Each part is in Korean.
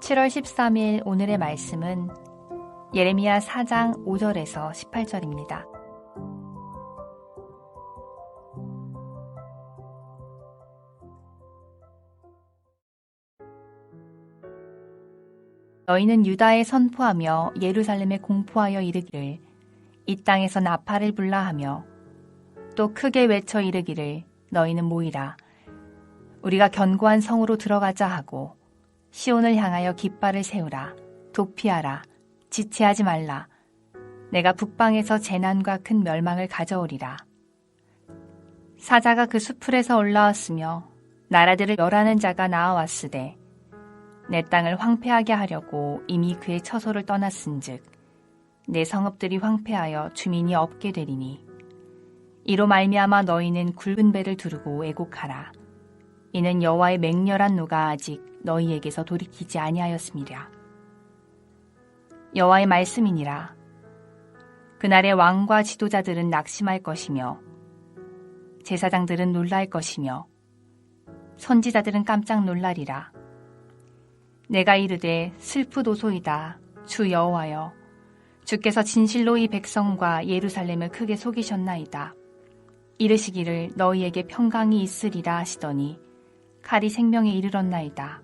7월 13일 오늘의 말씀은 예레미야 4장 5절에서 18절입니다. 너희는 유다에 선포하며 예루살렘에 공포하여 이르기를 이 땅에서 나팔을 불라 하며 또 크게 외쳐 이르기를 너희는 모이라 우리가 견고한 성으로 들어가자 하고 시온을 향하여 깃발을 세우라 도피하라 지체하지 말라 내가 북방에서 재난과 큰 멸망을 가져오리라. 사자가 그 수풀에서 올라왔으며 나라들을 멸하는 자가 나아왔으되 내 땅을 황폐하게 하려고 이미 그의 처소를 떠났은즉 내 성읍들이 황폐하여 주민이 없게 되리니 이로 말미암아 너희는 굵은 배를 두르고 애곡하라. 이는 여호와의 맹렬한 노가 아직 너희에게서 돌이키지 아니하였음이라. 여호와의 말씀이니라. 그날의 왕과 지도자들은 낙심할 것이며 제사장들은 놀랄 것이며 선지자들은 깜짝 놀라리라. 내가 이르되 슬프도소이다 주 여호와여 주께서 진실로 이 백성과 예루살렘을 크게 속이셨나이다. 이르시기를 너희에게 평강이 있으리라 하시더니 칼이 생명에 이르렀나이다.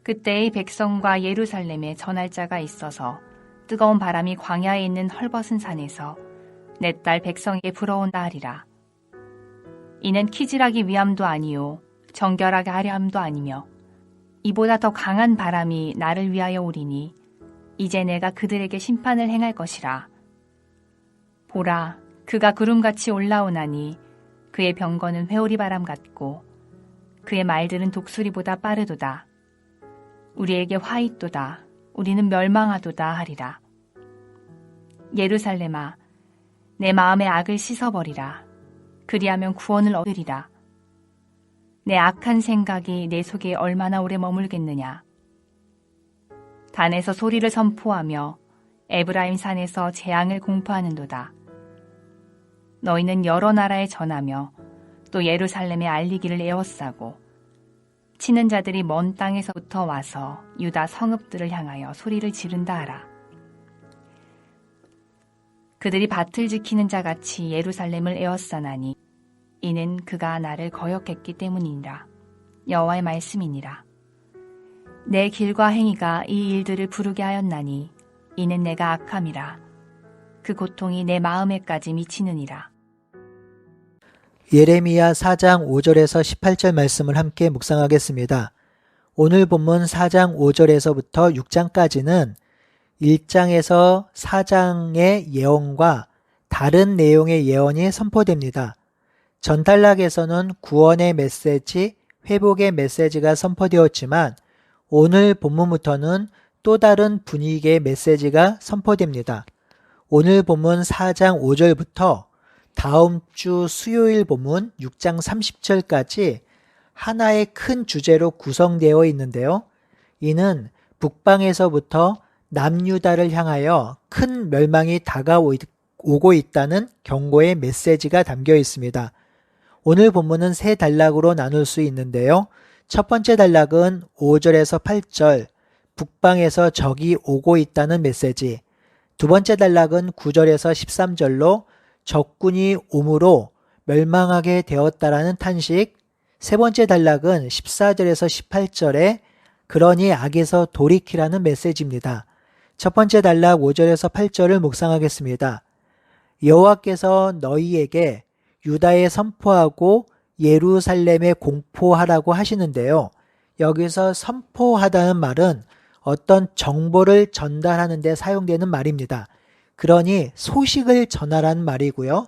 그때의 백성과 예루살렘에 전할 자가 있어서 뜨거운 바람이 광야에 있는 헐벗은 산에서 내 딸 백성에게 불어온다 하리라. 이는 키질하기 위함도 아니요 정결하게 하려 함도 아니며 이보다 더 강한 바람이 나를 위하여 오리니 이제 내가 그들에게 심판을 행할 것이라. 보라, 그가 구름같이 올라오나니 그의 병거는 회오리 바람 같고 그의 말들은 독수리보다 빠르도다. 우리에게 화 있도다. 우리는 멸망하도다 하리라. 예루살렘아, 내 마음의 악을 씻어버리라. 그리하면 구원을 얻으리라. 내 악한 생각이 내 속에 얼마나 오래 머물겠느냐. 단에서 소리를 선포하며 에브라임 산에서 재앙을 공포하는도다. 너희는 여러 나라에 전하며 또 예루살렘에 알리기를 에워싸고 치는 자들이 먼 땅에서부터 와서 유다 성읍들을 향하여 소리를 지른다 하라. 그들이 밭을 지키는 자같이 예루살렘을 에워싸나니 이는 그가 나를 거역했기 때문이니라. 여호와의 말씀이니라. 내 길과 행위가 이 일들을 부르게 하였나니 이는 내가 악함이라. 그 고통이 내 마음에까지 미치느니라. 예레미야 4장 5절에서 18절 말씀을 함께 묵상하겠습니다. 오늘 본문 4장 5절에서부터 6장까지는 1장에서 4장의 예언과 다른 내용의 예언이 선포됩니다. 전단락에서는 구원의 메시지, 회복의 메시지가 선포되었지만 오늘 본문부터는 또 다른 분위기의 메시지가 선포됩니다. 오늘 본문 4장 5절부터 다음 주 수요일 본문 6장 30절까지 하나의 큰 주제로 구성되어 있는데요. 이는 북방에서부터 남유다를 향하여 큰 멸망이 다가오고 있다는 경고의 메시지가 담겨 있습니다. 오늘 본문은 세 단락으로 나눌 수 있는데요. 첫 번째 단락은 5절에서 8절, 북방에서 적이 오고 있다는 메시지. 두 번째 단락은 9절에서 13절로 적군이 오므로 멸망하게 되었다라는 탄식. 세 번째 단락은 14절에서 18절에 그러니 악에서 돌이키라는 메시지입니다. 첫 번째 단락 5절에서 8절을 묵상하겠습니다. 여호와께서 너희에게 유다에 선포하고 예루살렘에 공포하라고 하시는데요. 여기서 선포하다는 말은 어떤 정보를 전달하는 데 사용되는 말입니다. 그러니 소식을 전하라는 말이고요.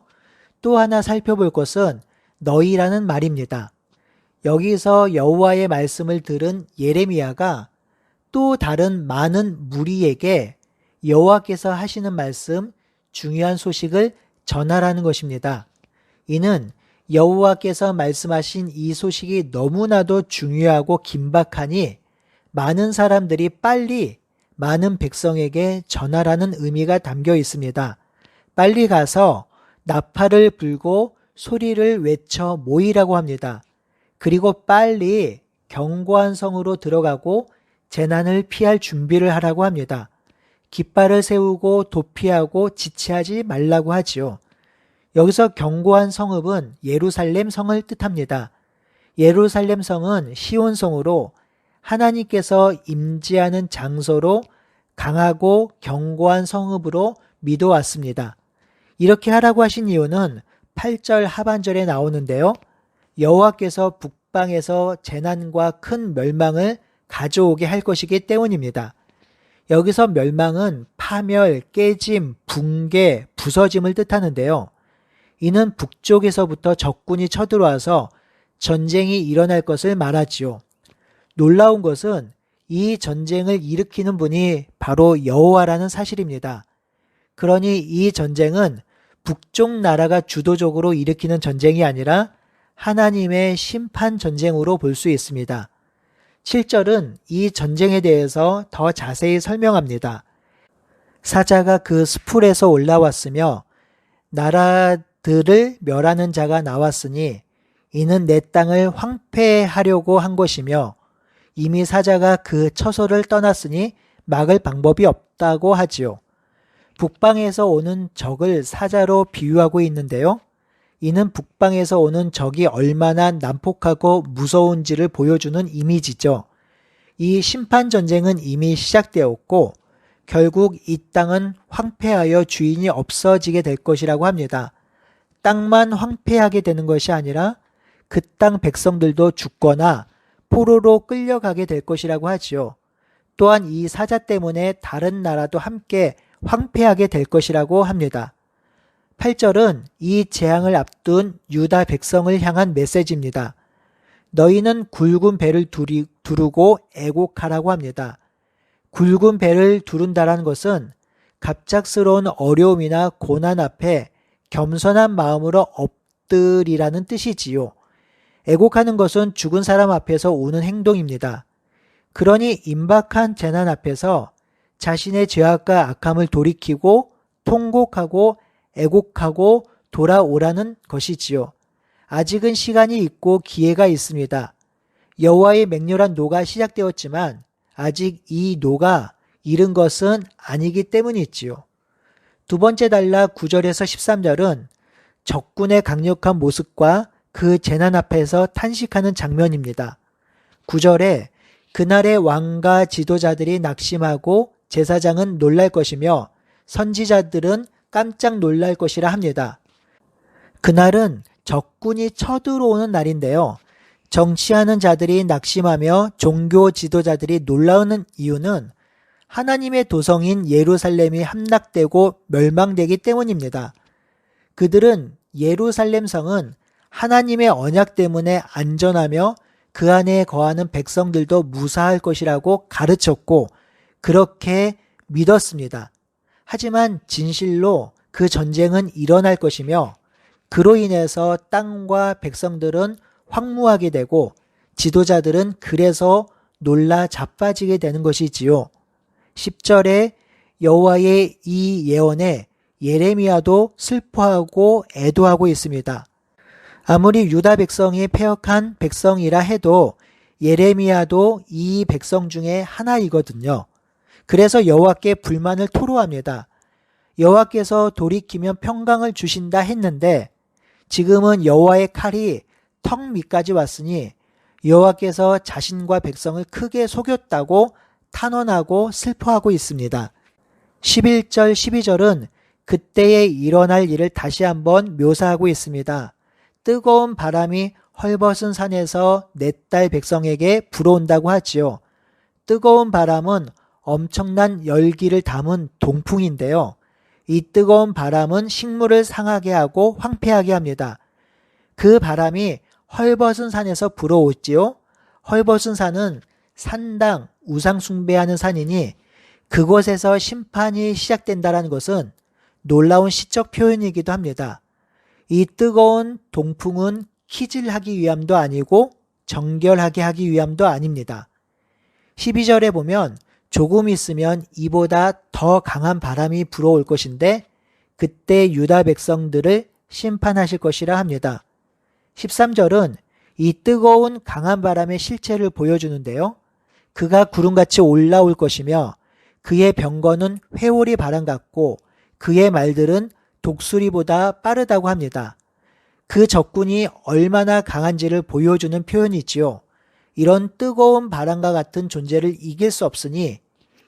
또 하나 살펴볼 것은 너희라는 말입니다. 여기서 여호와의 말씀을 들은 예레미야가 또 다른 많은 무리에게 여호와께서 하시는 말씀, 중요한 소식을 전하라는 것입니다. 이는 여호와께서 말씀하신 이 소식이 너무나도 중요하고 긴박하니 많은 사람들이 빨리 많은 백성에게 전하라는 의미가 담겨 있습니다. 빨리 가서 나팔을 불고 소리를 외쳐 모이라고 합니다. 그리고 빨리 견고한 성으로 들어가고 재난을 피할 준비를 하라고 합니다. 깃발을 세우고 도피하고 지체하지 말라고 하지요. 여기서 견고한 성읍은 예루살렘 성을 뜻합니다. 예루살렘 성은 시온성으로 하나님께서 임재하는 장소로 강하고 견고한 성읍으로 믿어왔습니다. 이렇게 하라고 하신 이유는 8절 하반절에 나오는데요. 여호와께서 북방에서 재난과 큰 멸망을 가져오게 할 것이기 때문입니다. 여기서 멸망은 파멸, 깨짐, 붕괴, 부서짐을 뜻하는데요. 이는 북쪽에서부터 적군이 쳐들어와서 전쟁이 일어날 것을 말하지요. 놀라운 것은 이 전쟁을 일으키는 분이 바로 여호와라는 사실입니다. 그러니 이 전쟁은 북쪽 나라가 주도적으로 일으키는 전쟁이 아니라 하나님의 심판 전쟁으로 볼 수 있습니다. 7절은 이 전쟁에 대해서 더 자세히 설명합니다. 사자가 그 스풀에서 올라왔으며 나라들을 멸하는 자가 나왔으니 이는 내 땅을 황폐하려고 한 것이며 이미 사자가 그 처소를 떠났으니 막을 방법이 없다고 하지요. 북방에서 오는 적을 사자로 비유하고 있는데요. 이는 북방에서 오는 적이 얼마나 난폭하고 무서운지를 보여주는 이미지죠. 이 심판 전쟁은 이미 시작되었고 결국 이 땅은 황폐하여 주인이 없어지게 될 것이라고 합니다. 땅만 황폐하게 되는 것이 아니라 그 땅 백성들도 죽거나 포로로 끌려가게 될 것이라고 하지요. 또한 이 사자 때문에 다른 나라도 함께 황폐하게 될 것이라고 합니다. 8절은 이 재앙을 앞둔 유다 백성을 향한 메시지입니다. 너희는 굵은 배를 두르고 애곡하라고 합니다. 굵은 배를 두른다라는 것은 갑작스러운 어려움이나 고난 앞에 겸손한 마음으로 엎드리라는 뜻이지요. 애곡하는 것은 죽은 사람 앞에서 오는 행동입니다. 그러니 임박한 재난 앞에서 자신의 죄악과 악함을 돌이키고 통곡하고 애곡하고 돌아오라는 것이지요. 아직은 시간이 있고 기회가 있습니다. 여호와의 맹렬한 노가 시작되었지만 아직 이 노가 이른 것은 아니기 때문이지요. 두 번째 단락 9절에서 13절은 적군의 강력한 모습과 그 재난 앞에서 탄식하는 장면입니다. 9절에 그날의 왕과 지도자들이 낙심하고 제사장은 놀랄 것이며 선지자들은 깜짝 놀랄 것이라 합니다. 그날은 적군이 쳐들어오는 날인데요. 정치하는 자들이 낙심하며 종교 지도자들이 놀라는 이유는 하나님의 도성인 예루살렘이 함락되고 멸망되기 때문입니다. 그들은 예루살렘 성은 하나님의 언약 때문에 안전하며 그 안에 거하는 백성들도 무사할 것이라고 가르쳤고 그렇게 믿었습니다. 하지만 진실로 그 전쟁은 일어날 것이며 그로 인해서 땅과 백성들은 황무하게 되고 지도자들은 그래서 놀라 자빠지게 되는 것이지요. 10절에 여호와의 이 예언에 예레미야도 슬퍼하고 애도하고 있습니다. 아무리 유다 백성이 패역한 백성이라 해도 예레미야도 이 백성 중에 하나이거든요. 그래서 여호와께 불만을 토로합니다. 여호와께서 돌이키면 평강을 주신다 했는데 지금은 여호와의 칼이 턱 밑까지 왔으니 여호와께서 자신과 백성을 크게 속였다고 탄원하고 슬퍼하고 있습니다. 11절 12절은 그때에 일어날 일을 다시 한번 묘사하고 있습니다. 뜨거운 바람이 헐벗은 산에서 내 딸 백성에게 불어온다고 하지요. 뜨거운 바람은 엄청난 열기를 담은 동풍인데요. 이 뜨거운 바람은 식물을 상하게 하고 황폐하게 합니다. 그 바람이 헐벗은 산에서 불어오지요. 헐벗은 산은 산당, 우상 숭배하는 산이니 그곳에서 심판이 시작된다는 것은 놀라운 시적 표현이기도 합니다. 이 뜨거운 동풍은 키질하기 위함도 아니고 정결하게 하기 위함도 아닙니다. 12절에 보면 조금 있으면 이보다 더 강한 바람이 불어올 것인데 그때 유다 백성들을 심판하실 것이라 합니다. 13절은 이 뜨거운 강한 바람의 실체를 보여주는데요. 그가 구름같이 올라올 것이며 그의 병거는 회오리 바람 같고 그의 말들은 독수리보다 빠르다고 합니다. 그 적군이 얼마나 강한지를 보여주는 표현이지요. 이런 뜨거운 바람과 같은 존재를 이길 수 없으니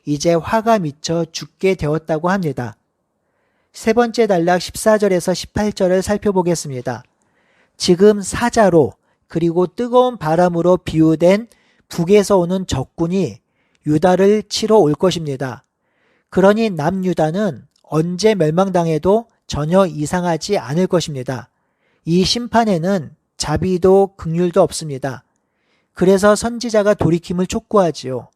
이제 화가 미쳐 죽게 되었다고 합니다. 세 번째 단락 14절에서 18절을 살펴보겠습니다. 지금 사자로 그리고 뜨거운 바람으로 비유된 북에서 오는 적군이 유다를 치러 올 것입니다. 그러니 남유다는 언제 멸망당해도 전혀 이상하지 않을 것입니다. 이 심판에는 자비도 긍휼도 없습니다. 그래서 선지자가 돌이킴을 촉구하지요.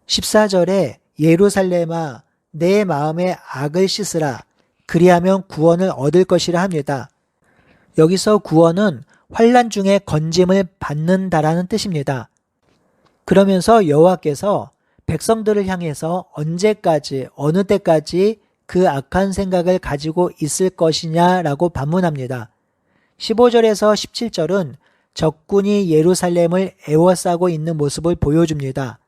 14절에 예루살렘아 내 마음의 악을 씻으라 그리하면 구원을 얻을 것이라 합니다. 여기서 구원은 환난 중에 건짐을 받는다라는 뜻입니다. 그러면서 여호와께서 백성들을 향해서 언제까지 어느 때까지 그 악한 생각을 가지고 있을 것이냐라고 반문합니다. 15절에서 17절은 적군이 예루살렘을 에워싸고 있는 모습을 보여줍니다.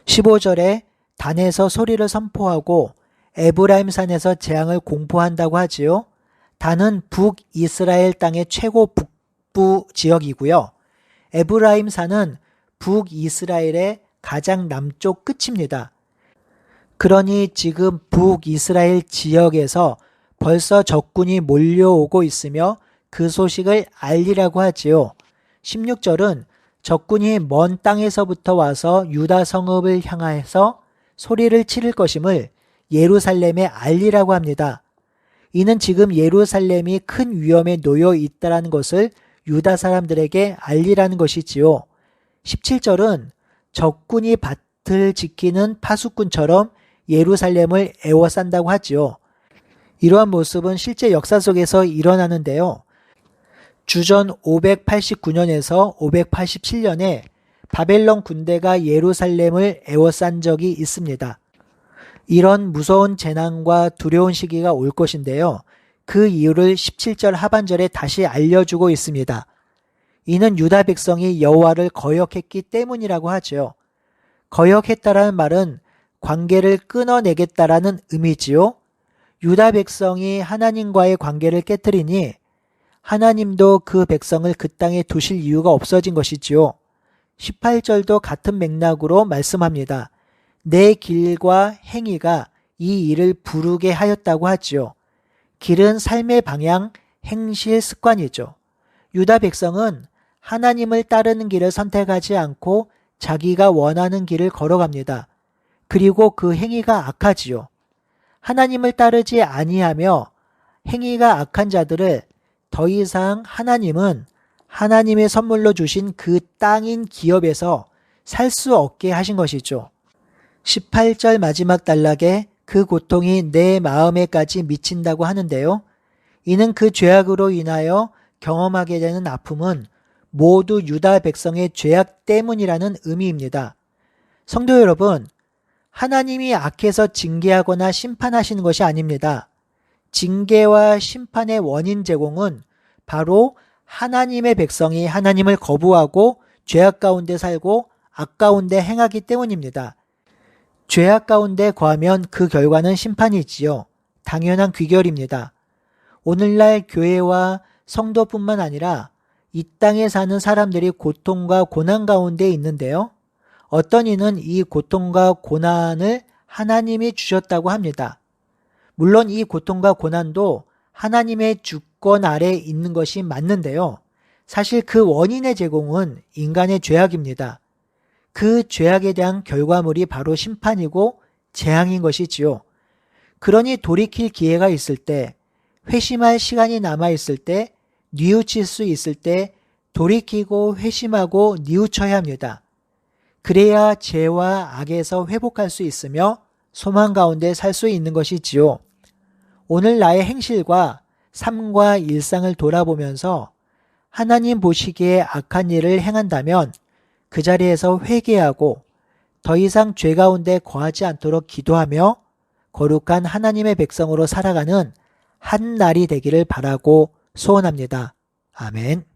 15절에 단에서 소리를 선포하고 에브라임 산에서 재앙을 공포한다고 하지요. 단은 북이스라엘 땅의 최고 북부 지역이고요. 에브라임 산은 북이스라엘의 가장 남쪽 끝입니다. 그러니 지금 북이스라엘 지역에서 벌써 적군이 몰려오고 있으며 그 소식을 알리라고 하지요. 16절은 적군이 먼 땅에서부터 와서 유다 성읍을 향하여서 소리를 치를 것임을 예루살렘에 알리라고 합니다. 이는 지금 예루살렘이 큰 위험에 놓여 있다는 것을 유다 사람들에게 알리라는 것이지요. 17절은 적군이 밭을 지키는 파수꾼처럼 예루살렘을 에워싼다고 하지요. 이러한 모습은 실제 역사 속에서 일어나는데요. 주전 589년에서 587년에 바벨론 군대가 예루살렘을 에워싼 적이 있습니다. 이런 무서운 재난과 두려운 시기가 올 것인데요. 그 이유를 17절 하반절에 다시 알려주고 있습니다. 이는 유다 백성이 여호와를 거역했기 때문이라고 하죠. 거역했다라는 말은 관계를 끊어내겠다라는 의미지요. 유다 백성이 하나님과의 관계를 깨뜨리니 하나님도 그 백성을 그 땅에 두실 이유가 없어진 것이지요. 18절도 같은 맥락으로 말씀합니다. 내 길과 행위가 이 일을 부르게 하였다고 하지요. 길은 삶의 방향, 행실, 습관이죠. 유다 백성은 하나님을 따르는 길을 선택하지 않고 자기가 원하는 길을 걸어갑니다. 그리고 그 행위가 악하지요. 하나님을 따르지 아니하며 행위가 악한 자들을 더 이상 하나님은 하나님의 선물로 주신 그 땅인 기업에서 살 수 없게 하신 것이죠. 18절 마지막 단락에 그 고통이 내 마음에까지 미친다고 하는데요. 이는 그 죄악으로 인하여 경험하게 되는 아픔은 모두 유다 백성의 죄악 때문이라는 의미입니다. 성도 여러분, 하나님이 악해서 징계하거나 심판하시는 것이 아닙니다. 징계와 심판의 원인 제공은 바로 하나님의 백성이 하나님을 거부하고 죄악 가운데 살고 악 가운데 행하기 때문입니다. 죄악 가운데 거하면 그 결과는 심판이지요. 당연한 귀결입니다. 오늘날 교회와 성도뿐만 아니라 이 땅에 사는 사람들이 고통과 고난 가운데 있는데요. 어떤 이는 이 고통과 고난을 하나님이 주셨다고 합니다. 물론 이 고통과 고난도 하나님의 주권 아래 있는 것이 맞는데요. 사실 그 원인의 제공은 인간의 죄악입니다. 그 죄악에 대한 결과물이 바로 심판이고 재앙인 것이지요. 그러니 돌이킬 기회가 있을 때, 회심할 시간이 남아있을 때, 뉘우칠 수 있을 때 돌이키고 회심하고 뉘우쳐야 합니다. 그래야 죄와 악에서 회복할 수 있으며 소망 가운데 살 수 있는 것이지요. 오늘 나의 행실과 삶과 일상을 돌아보면서 하나님 보시기에 악한 일을 행한다면 그 자리에서 회개하고 더 이상 죄 가운데 거하지 않도록 기도하며 거룩한 하나님의 백성으로 살아가는 한 날이 되기를 바라고 소원합니다. 아멘.